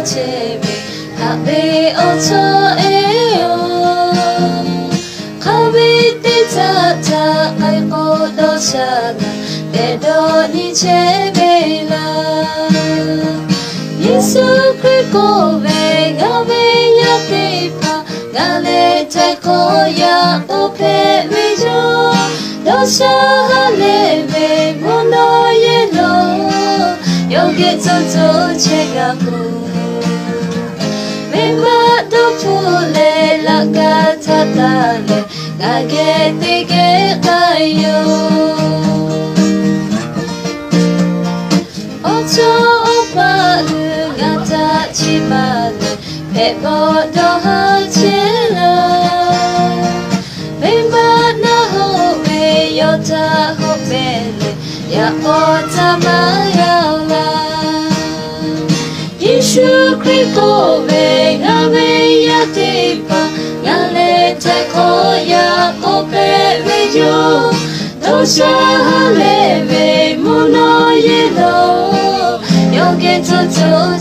che me happy ocho eo kabi te ta ta kai ko do sana de do ni che me la Yesu Christo ve ga ve ya te pa ga le te ko ya o pe me jo do sa ha le ve mo no ye lo yo get to check up me ma do pule la ga ta ta le ga get te ge ta yo ocho pa ga ta chi ma le pe bo do ha che la me ma na ho me yo ta ho me le ya o ta ma ya la Yesu Christo ve ga ve ya te pa ga le te ko ya o pe ve yo do sha ha le ve mo no ye lo yo get to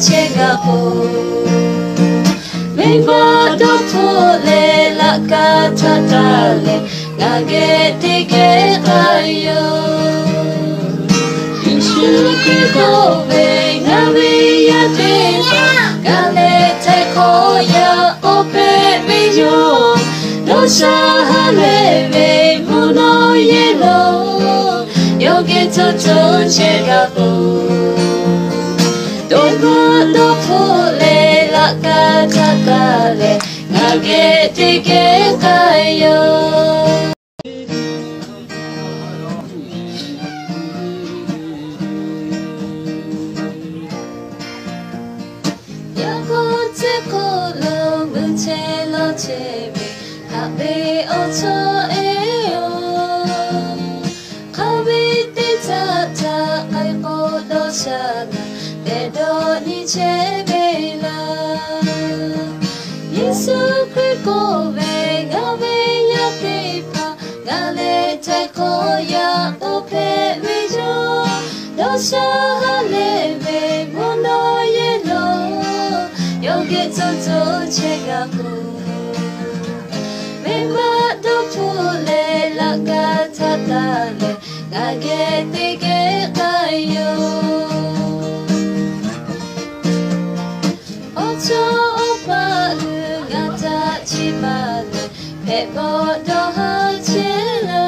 che ga po me ba do po le la ka ta ta le ga ge te ge ga yo Yesu Christo ve ga ve ya te pa ga le te ko ya o pe me yo do sha ha le ve mo no ye lo yo get to che ga po do po le la ka ta ta le ga ge te ge ga yo Happy ocho eo kabi te ta ta kai ko do sana de do ni che be la Yesu Christo ve ga ve ya te pa ga le te ko ya o pe me jo do sha ha le ve mo no ye lo yo get to che ga ko me ma do pule la ga ta ta le ga ge te ge ga yo ocho pa ga ta chi ma le pe bo do ha che la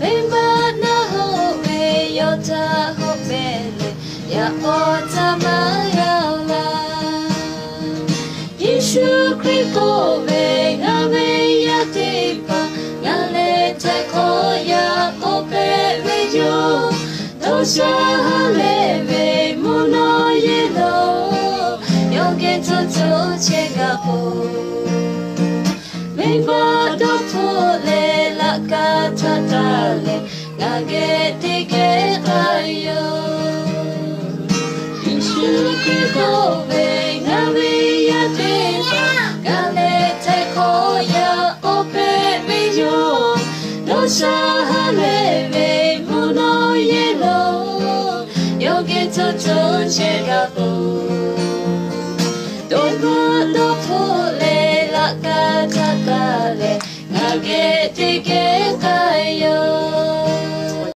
me ma na ho me yo ta ho me le ya o ta ma ya la Yesu Christo ve ga ve ya te pa ga le te ko ya o pe ve yo do sha ha le ve mo no ye lo yo get to che ga po me ba do po le la ka ta ta le ga ge te ge ga yo Yesu Christo ve ga ve ya te pa ga le te ko ya o pe me yo do sha ha le ve mo no ye lo yo get to che ga po do po le la ka ta ta le ga ge te ge